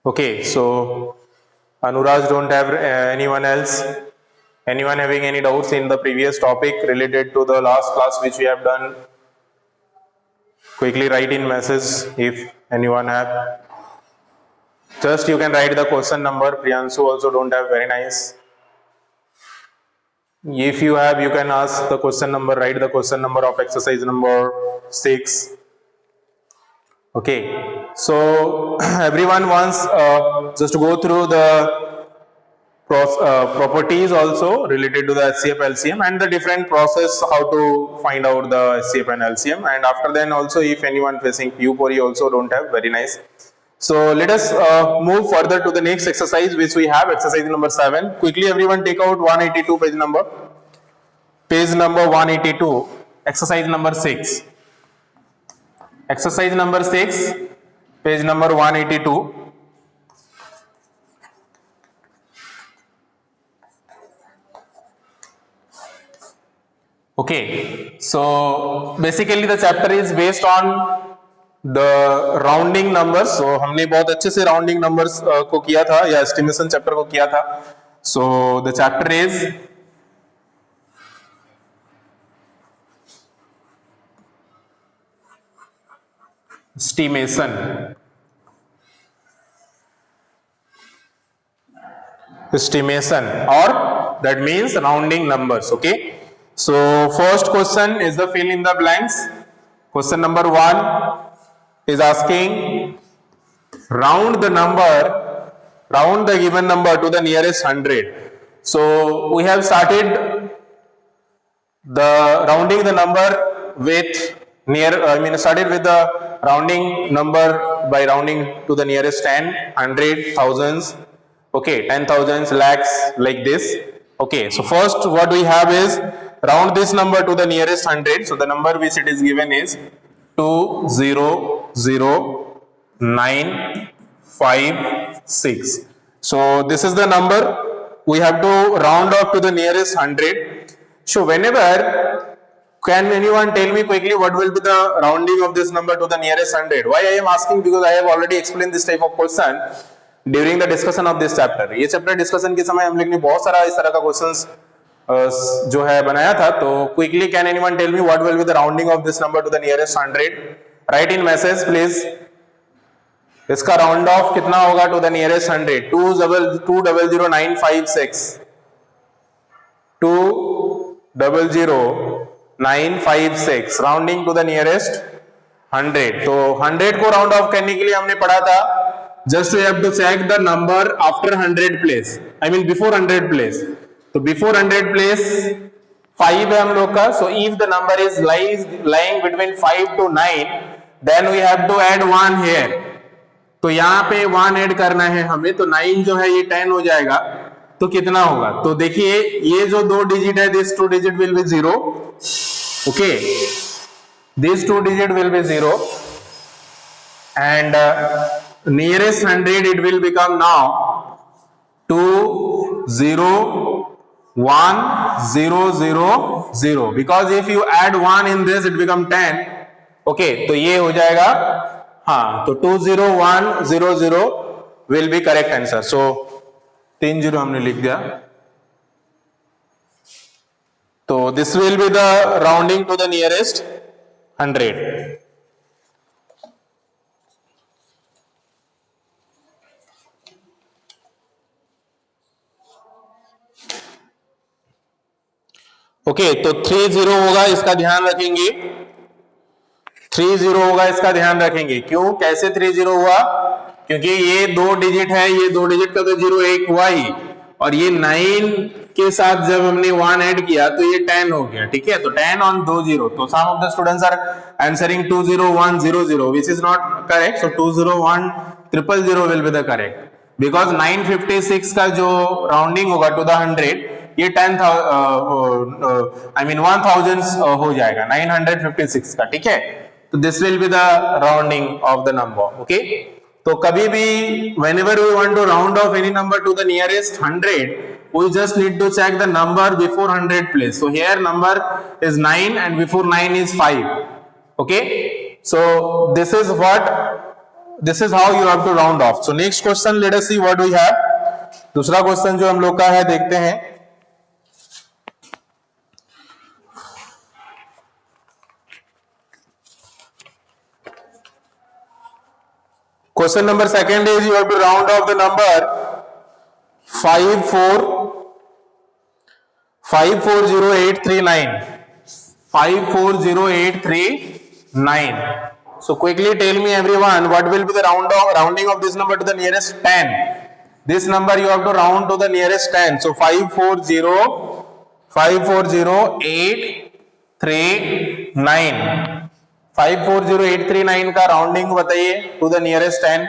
Okay, so Anuraj, don't have anyone else? Anyone having any doubts in the previous topic related to the last class which we have done? Quickly write in message if anyone have. Just you can write the question number. Priyanshu also don't have, very nice. If you have, you can ask the question number, write the question number of exercise number 6. Okay, so everyone wants just to go through the properties also related to the HCF LCM and the different process how to find out the HCF and LCM, and after then also if anyone facing PU query also don't have, very nice. So let us move further to the next exercise which we have, exercise number 7. Quickly everyone take out 182 page number 182, exercise number 6. Exercise number 6, page number 182. Okay, so basically the chapter is based on the rounding numbers. So हमने बहुत अच्छे से rounding numbers को किया था या estimation chapter को किया था. So the chapter is estimation. Estimation, or that means rounding numbers. Okay. So first question is the fill in the blanks. Question number 1 is asking round the given number to the nearest 100. So we have started the rounding the number with started with the rounding number by rounding to the nearest 10, 100, thousands. Okay, 10,000, lakhs, like this. Okay, so first what we have is round this number to the nearest 100. So the number which it is given is 200,956. So this is the number we have to round off to the nearest 100. So whenever, can anyone tell me quickly what will be the rounding of this number to the nearest 100? Why I am asking? Because I have already explained this type of question during the discussion of this chapter. ये chapter discussion के समय हम लोग ने बहुत सारा इस तरह का क्वेश्चंस जो है बनाया था. तो quickly can anyone tell me what will be the rounding of this number to the nearest 100? Write in message please. इसका राउंड ऑफ कितना होगा to the nearest 100? 2000956. 2000956 rounding to the nearest 100. तो 100 को राउंड ऑफ करने के लिए हमने पढ़ा था just you have to check the number after 100 place, I mean before 100 place. तो before 100 place 5 है हम लोग का. So if the number is lying between 5 to 9, then we have to add 1 here. तो यहाँ पे 1 ऐड करना है हमें. तो 9 जो है ये 10 हो जाएगा. तो कितना होगा? तो देखिए ये जो 2 डिजिट है, this 2 digit will be 0. Okay, this 2 digit will be 0, and nearest 100 it will become now 201,000, because if you add 1 in this it become 10. Okay, तो ये हो जाएगा, हाँ, तो 201,000 will be correct answer. So 3 0 हमने लिख दिया. तो this will be the rounding to the nearest 100. Okay, तो 30 होगा, इसका ध्यान रखेंगे. 30 होगा, इसका ध्यान रखेंगे. क्यों, कैसे 30 हुआ? क्योंकि ये 2 डिजिट है, ये 2 डिजिट का तो 0 1 हुआ ही, और ये 9 के साथ जब हमने 1 ऐड किया तो ये 10 हो गया. ठीक है, तो 10 on 2 0. तो some of the students are answering 20100, which is not correct. So 201,000 will be the correct, because 956 का जो राउंडिंग होगा टू द 100, ये 1000 हो जाएगा 956 का. ठीक है, तो this will be the rounding of the number. Okay, तो कभी भी whenever we want to round off any number to the nearest 100, we just need to check the number before 100 place. So here number is 9 and before 9 is 5. Okay, so this is what this is how you have to round off. So next question, let us see what we have. दूसरा question जो हम लोग का है, देखते हैं. Question number second is you have to round off the number 540839. 540839. So quickly tell me everyone, what will be the rounding of this number to the nearest 10? This number you have to round to the nearest 10. So 540839. 540839 का rounding बताइए to the nearest 10.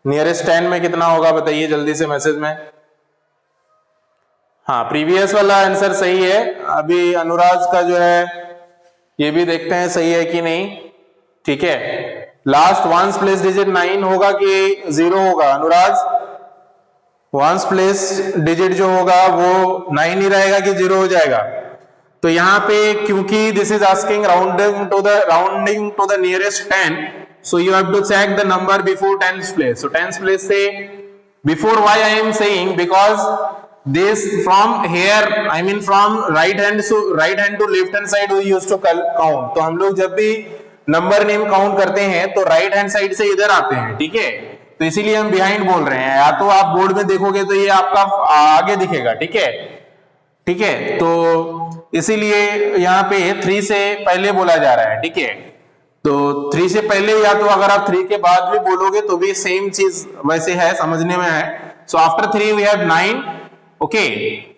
Nearest 10 में कितना होगा बताइए जल्दी से message में. हाँ, प्रीवियस वाला आंसर सही है. अभी अनुराज का जो है ये भी देखते हैं सही है कि नहीं. ठीक है, लास्ट वंस प्लेस डिजिट 9 होगा कि 0 होगा अनुराज? वंस प्लेस डिजिट जो होगा वो 9 ही रहेगा कि 0 हो जाएगा? तो यहां पे क्योंकि this is asking rounding to the nearest 10, so you have to check the number before 10th place. So 10th place से before, why I am saying, because this from here, I mean from right hand to left hand side we used to count. तो हम लोग जब भी number name count करते हैं तो right hand side से इधर आते हैं. ठीक है, तो इसीलिए हम बिहाइंड बोल रहे हैं. या तो आप बोर्ड में देखोगे तो ये आपका आगे दिखेगा. ठीक है, ठीक है, तो इसीलिए यहाँ पे 3 से पहले बोला जा रहा है. ठीक है, तो 3 से पहले, या तो अगर आप 3 के बाद भी बोलोगे तो भी सेम चीज वैसे है, समझने में है. So after 3 we have 9. Okay,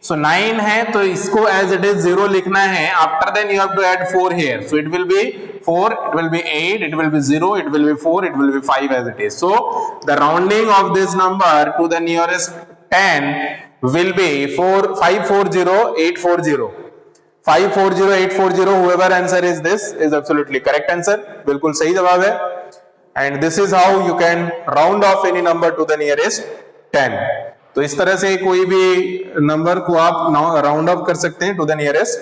so 9 है तो इसको एज इट इज 0 लिखना है. After then you have to add 4 here. So it will be 4, it will be 8, it will be 0, it will be 4, it will be 5 as it is. So the rounding of this number to the nearest 10 will be 540840. 540840. whoever answer is this is absolutely correct answer. बिल्कुल सही जवाब है. And this is how you can round off any number to the nearest 10. तो इस तरह से कोई भी नंबर को आप राउंड ऑफ कर सकते हैं टू द नियरेस्ट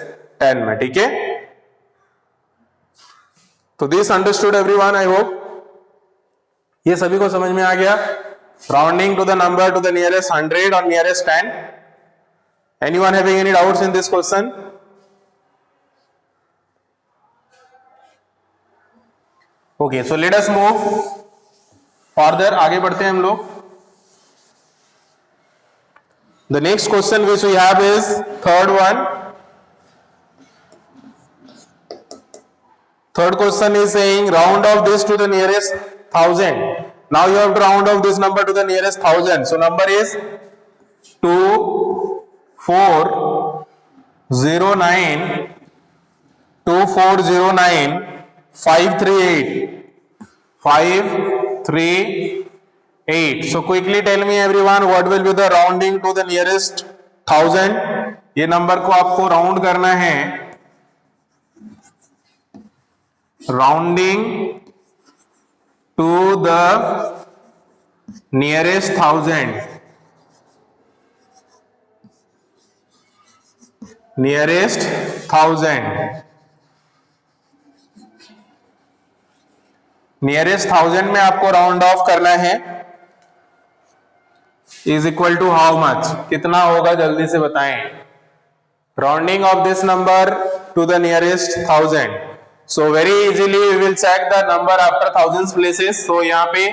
10 में. ठीक है, तो this understood everyone, I hope ये सभी को समझ में आ गया. Rounding to the number to the nearest 100 और nearest 10. Anyone having any doubts in this question? Okay, so let us move further. आगे बढ़ते हैं हम लोग. The next question which we have is third one. Third question is saying round off this to the nearest 1000. Now you have to round off this number to the nearest 1000. So number is 2409 538. So quickly tell me everyone, what will be the rounding to the nearest 1000? ये number को आपको round करना है. Rounding to the nearest 1000. Nearest 1000. Nearest 1000 में आपको round off करना है. Is equal to how much? कितना होगा जल्दी से बताएं. Rounding of this number to the nearest 1000. So very easily we will check the number after thousands places. So यहाँ पे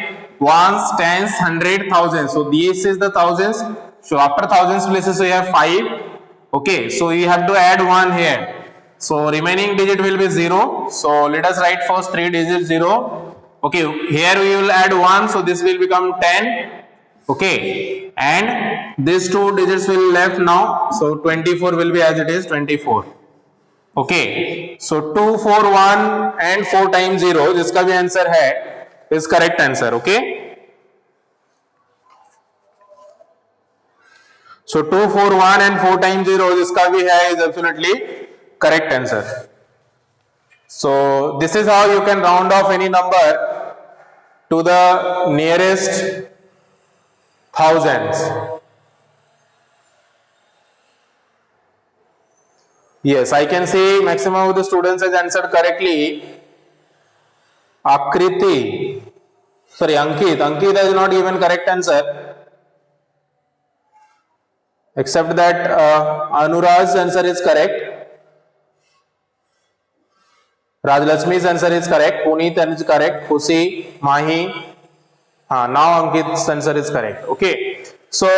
ones, tens, 100, 1000. So this is the thousands. So after thousands places we have 5. Okay, so you have to add 1 here. So remaining digit will be 0. So let us write first 3 digits 0. Okay, here we will add 1. So this will become 10. Okay, and these 2 digits will left now. So 24 will be as it is 24. Okay, so 2, 4, 1 and 4 times 0, जिसका भी answer है is correct answer. Okay, so 2, 4, 1 and 4 times 0, जिसका भी है is absolutely correct answer. So this is how you can round off any number to the nearest thousands. Yes, I can see maximum of the students has answered correctly. Akriti, Sorry, Ankit has not given correct answer. Except that Anurag's answer is correct. Rajlakshmi's answer is correct. Puneet is correct. Khushi, Mahi. Now Ankit's answer is correct. Okay. So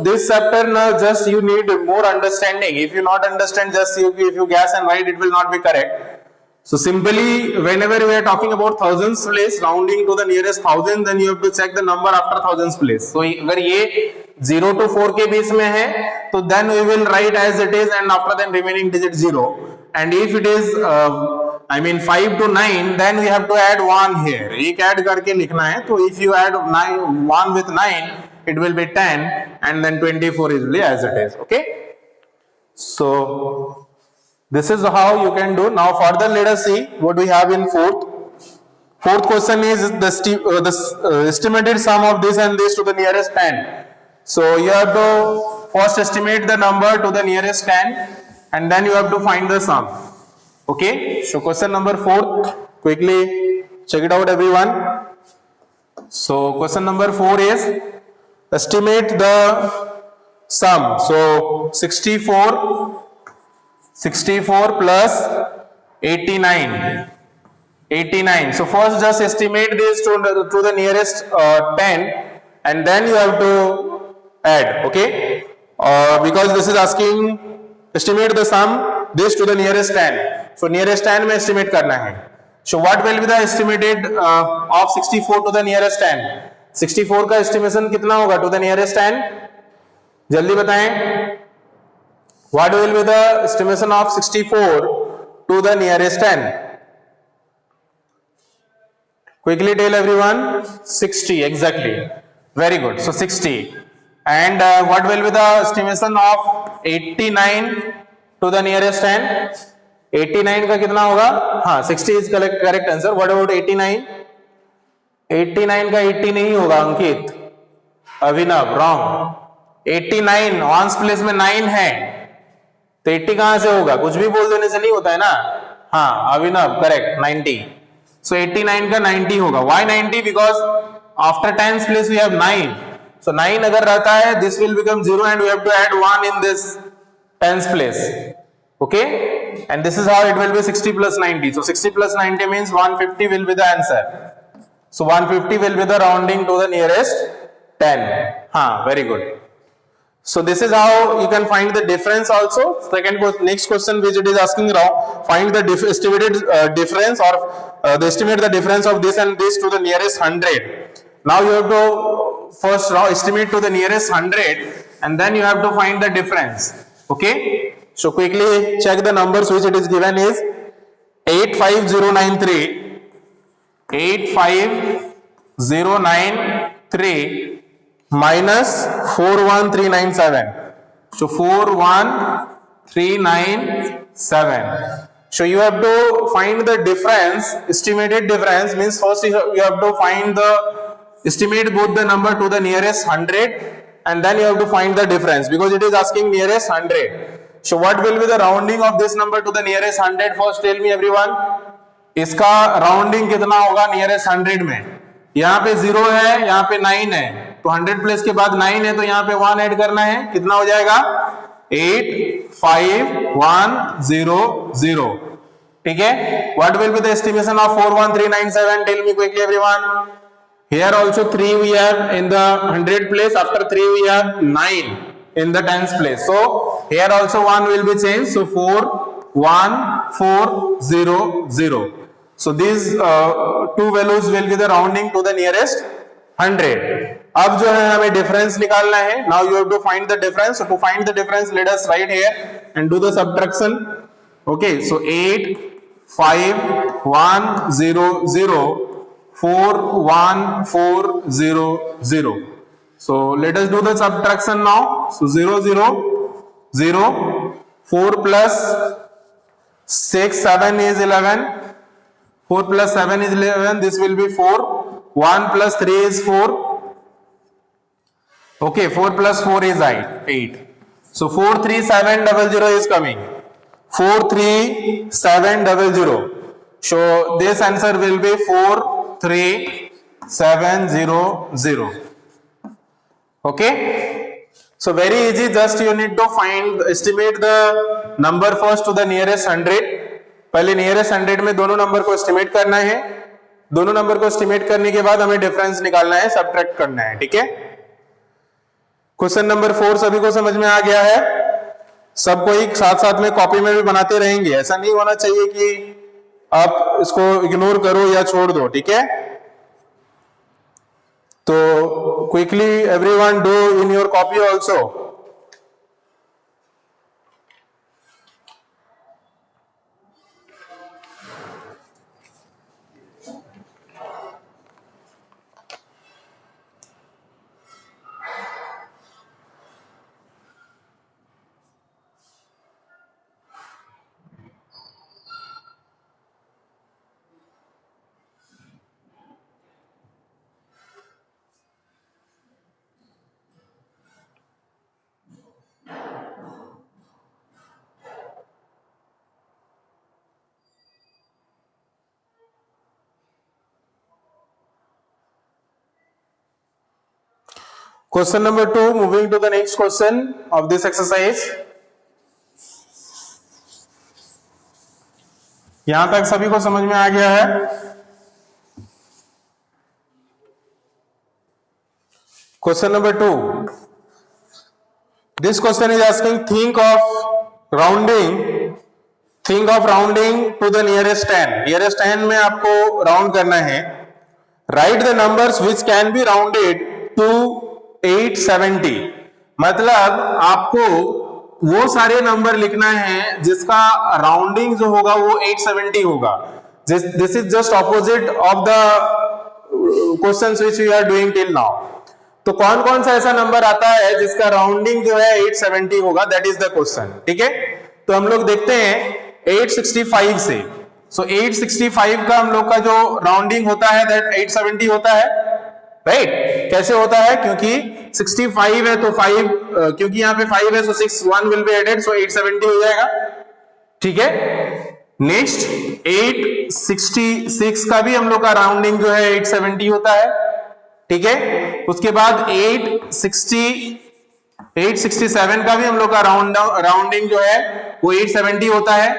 this chapter now just you need more understanding. If you not understand, just if you guess and write, it will not be correct. So simply, whenever we are talking about thousands place, rounding to the nearest thousand, then you have to check the number after thousands place. So अगर ये 0 to 4 के बीच में है, तो then we will write as it is, and after then remaining digit 0. And if it is, 5 to 9, then we have to add 1 here. एक add करके लिखना है. तो if you add 1 with 9, it will be 10, and then 24 is really as it is. Okay. So this is how you can do. Now further let us see what we have in fourth. Fourth question is the estimated sum of this and this to the nearest 10. So you have to first estimate the number to the nearest 10 and then you have to find the sum. Okay. So question number 4, quickly check it out everyone. So question number 4 is estimate the sum. So 64 plus 89. So first just estimate this to the nearest 10 and then you have to add. Okay. Because this is asking estimate the sum this to the nearest 10. So nearest 10 में estimate करना है. So what will be the estimated of 64 to the nearest 10? 64 का estimation कितना होगा to the nearest 10? जल्दी बताएं. What will be the estimation of 64 to the nearest 10? Quickly tell everyone. 60 exactly. Very good. So 60. And what will be the estimation of 89 to the nearest 10? 89 का कितना होगा? 60 is correct answer. What about 89? 89 का 80 नहीं होगा अंकित. अभिनव wrong. 89 ones place में 9 है. तो 80 कहां से होगा? कुछ भी बोल देने से नहीं होता है ना. अभिनव करेक्ट 90. So 89 का 90 होगा. Why 90? Because after tens place we have 9. So 9 अगर रहता है, this will become 0 and we have to add 1 in this tens place. Okay? And this is how it will be 60 plus 90. So 60 plus 90 means 150 will be the answer. So 150 will be the rounding to the nearest 10. Very good. So this is how you can find the difference also. Next question which it is asking now, find the estimated difference or estimate the difference of this and this to the nearest 100. Now you have to first estimate to the nearest 100 and then you have to find the difference. Okay. So quickly check the numbers which it is given is 85093, 85093 minus 41397. So 41397. So you have to find the difference. Estimated difference means first you have to find estimate both the number to the nearest 100 and then you have to find the difference because it is asking nearest 100. So what will be the rounding of this number to the nearest 100? First tell me everyone. इसका rounding कितना होगा nearest 100 में? यहाँ पे 0 है, यहाँ पे 9 है, तो 100 प्लस के बाद 9 है, तो यहाँ पे 1 ऐड करना है. कितना हो जाएगा? 85100. ठीक है. What will be the estimation of 41397? Tell me quickly everyone. Here also 3 we have in the 100 place. After 3 we have 9 in the tens place. So here also 1 will be changed. So 41400. So these two values will be the rounding to the nearest 100. अब जो है हमें difference निकालना है. Now you have to find the difference. So to find the difference, let us write here and do the subtraction. Okay. So 85100 41400. So let us do the subtraction now. So 0 0 0 4 plus 6 7 is 11. 4 plus 7 is 11. This will be 4. 1 plus 3 is 4. Okay, 4 plus 4 is 8. So 43700 is coming. 43700. So this answer will be 43700. 700. Okay, so very easy, just you need to estimate the number first to the nearest 100. पहले nearest 100 में दोनों number को estimate करना है, दोनों number को estimate करने के बाद हमें डिफरेंस निकालना है, सब्ट्रैक्ट करना है, ठीक है। क्वेश्चन नंबर 4 सभी को समझ में आ गया है? सबको एक साथ साथ में कॉपी में भी बनाते रहेंगे, ऐसा नहीं होना चाहिए कि आप इसको इग्नोर करो या छोड़ दो, ठीक है। तो quickly everyone do in your copy also. Question number 2, moving to the next question of this exercise. यहां तक सभी को समझ में आ गया है? Question number 2. This question is asking, think of rounding to the nearest 10. Nearest 10 में आपको राउंड करना है. Write the numbers which can be rounded to 870. मतलब आपको वो सारे नंबर लिखना है जिसका राउंडिंग जो होगा वो 870 होगा. This is just opposite of the questions which we are doing till now. तो कौन कौन सा ऐसा नंबर आता है जिसका राउंडिंग जो है 870 होगा, दैट इज द क्वेश्चन, ठीक है। तो हम लोग देखते हैं 865 से. सो 865 का हम लोग का जो राउंडिंग होता है दैट 870 होता है, राइट। कैसे होता है? क्योंकि 65 है तो 5 क्योंकि यहाँ पे 5 है, सो 6 1 विल बी एडेड, सो 870 हो जाएगा, ठीक है। नेक्स्ट 866 का भी हम लोग का राउंडिंग जो है 870 होता है, ठीक है। उसके बाद 867 का भी हम लोग का राउंडिंग जो है वो 870 होता है।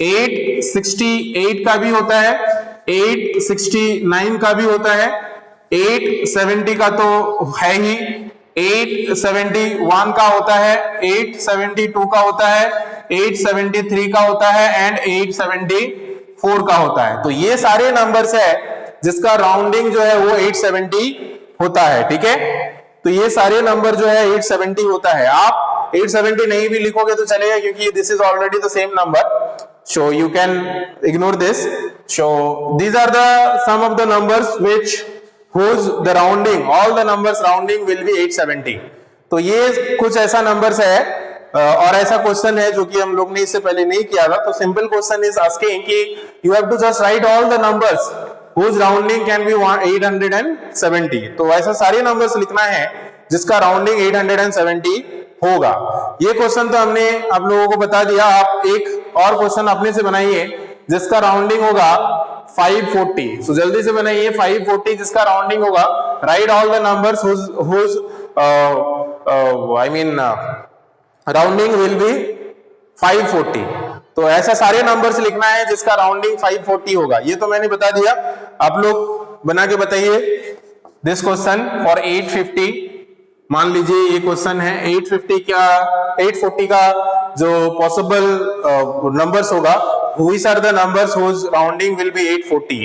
868 का भी होता है, 869 का भी होता है, 870 का तो है ही, 871 का होता है, 872 का होता है, 873 का होता है एंड 874 का होता है। तो ये सारे नंबर्स है जिसका राउंडिंग जो है वो 870 होता है, ठीक है। तो ये सारे नंबर जो है 870 होता है। आप 870 नहीं भी लिखोगे तो चलेगा क्योंकि this is already the same number, so you can ignore this. So these are the some of the numbers which whose the rounding, all the numbers rounding will be 870. तो ये कुछ ऐसा नंबर्स है और ऐसा क्वेश्चन है जो कि हम लोग ने इससे पहले नहीं किया था। तो सिंपल क्वेश्चन इज आस्किंग कि you have to just write all the numbers whose rounding can be 870. तो ऐसा सारे नंबर्स लिखना है जिसका राउंडिंग 870 होगा। ये क्वेश्चन तो हमने आप लोगों को बता दिया। आप एक और क्वेश्चन अपने से बनाइए जिसका राउंडिंग होगा 540. सो जल्दी से बनाइए 540 जिसका राउंडिंग होगा। Right all the numbers whose I mean rounding will be 540. तो ऐसा सारे नंबर्स लिखना है जिसका राउंडिंग 540 होगा। ये तो मैंने बता दिया, आप लोग बना के बताइए। दिस क्वेश्चन फॉर 850, मान लीजिए ये क्वेश्चन है 840 का जो पॉसिबल नंबर्स होगा, which are the numbers whose rounding will be 840.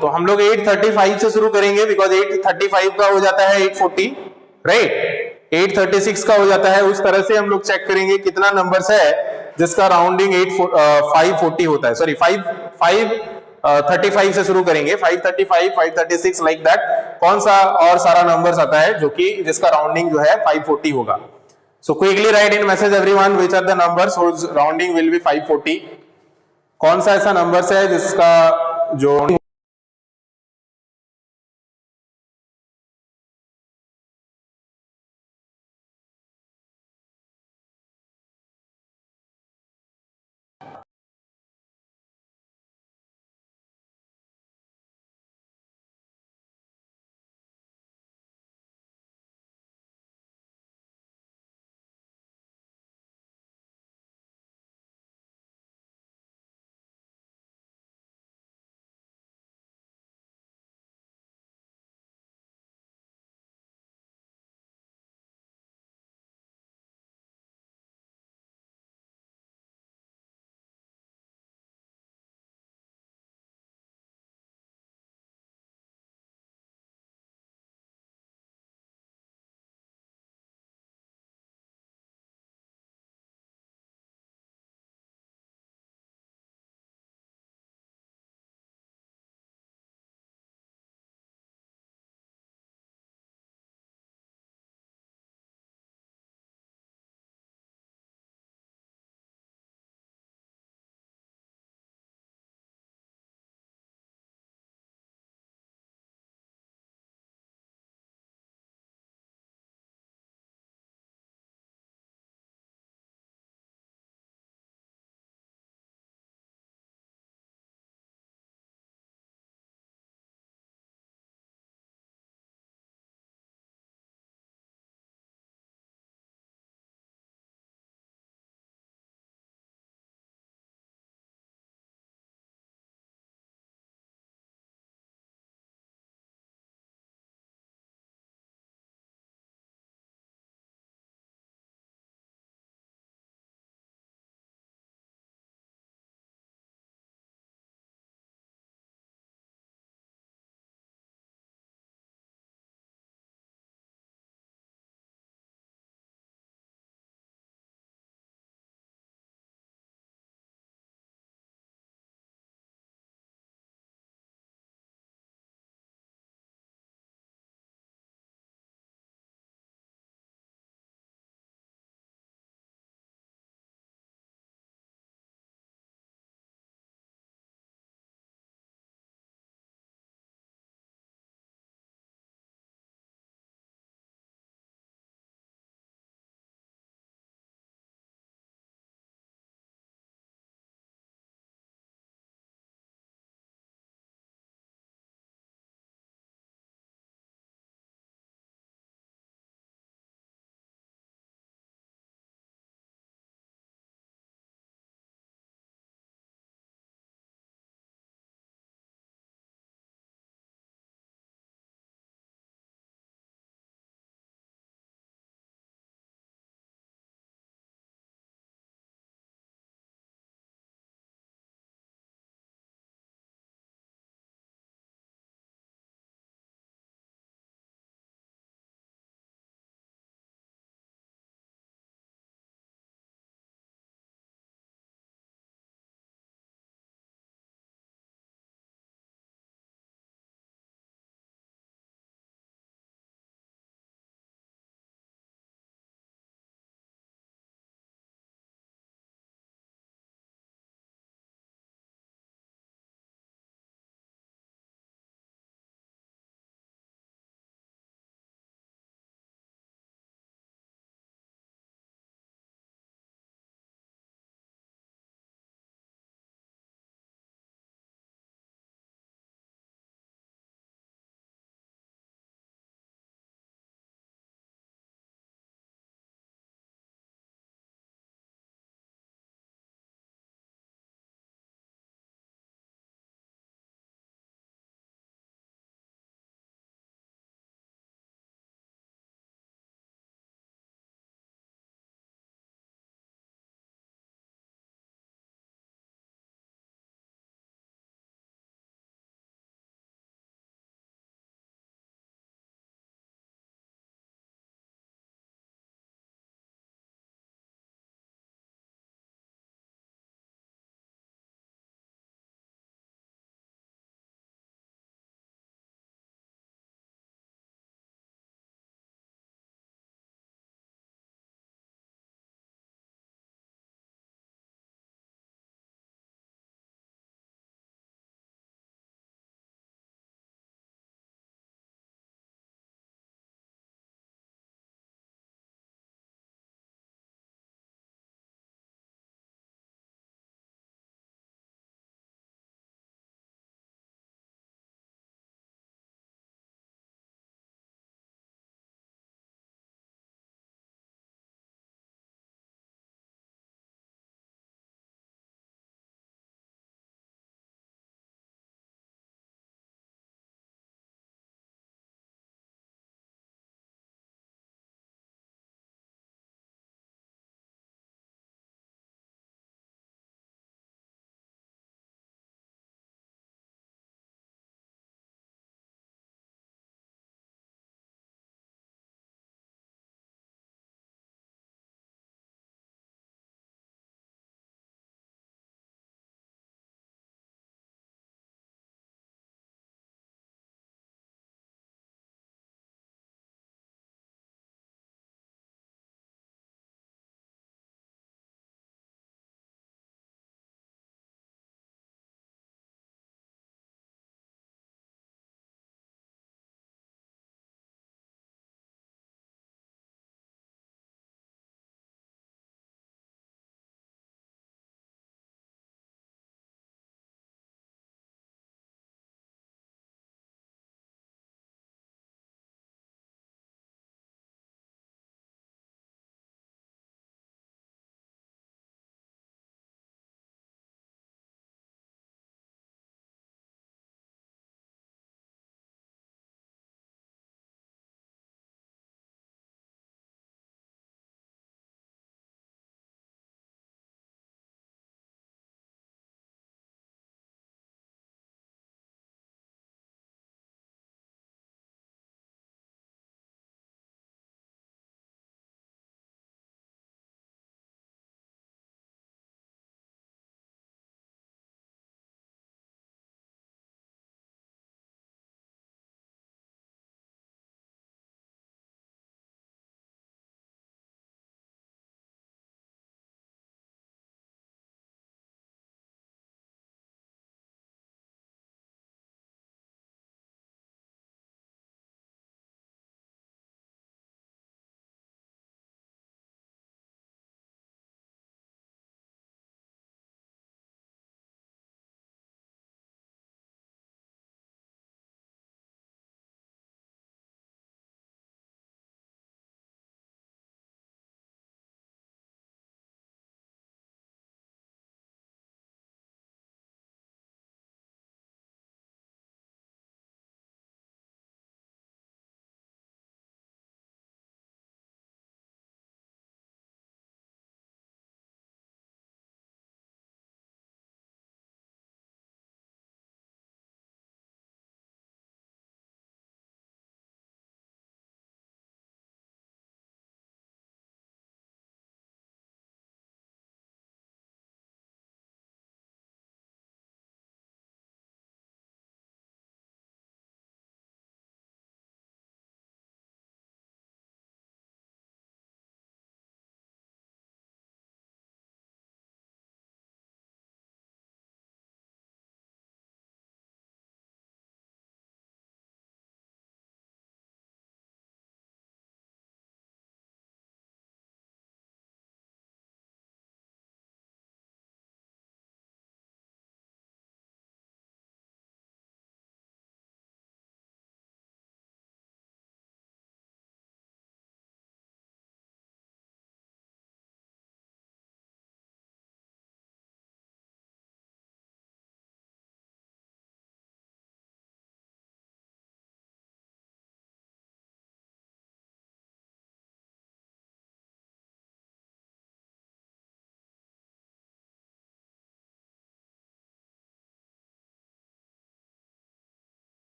तो हम लोग 835 से शुरू करेंगे बिकॉज 835 का हो जाता है 840, राइट। 836 का हो जाता है। उस तरह से हम लोग चेक करेंगे कितना नंबर्स है जिसका राउंडिंग 540 होता है। सॉरी 535 से शुरू करेंगे, 535, 536 लाइक दैट। कौन सा और सारा नंबर्स आता है जो कि जिसका राउंडिंग जो है 540 होगा। So quickly write in message everyone which are the numbers whose rounding will be 540. कौन सा ऐसा नंबर्स है जिसका जो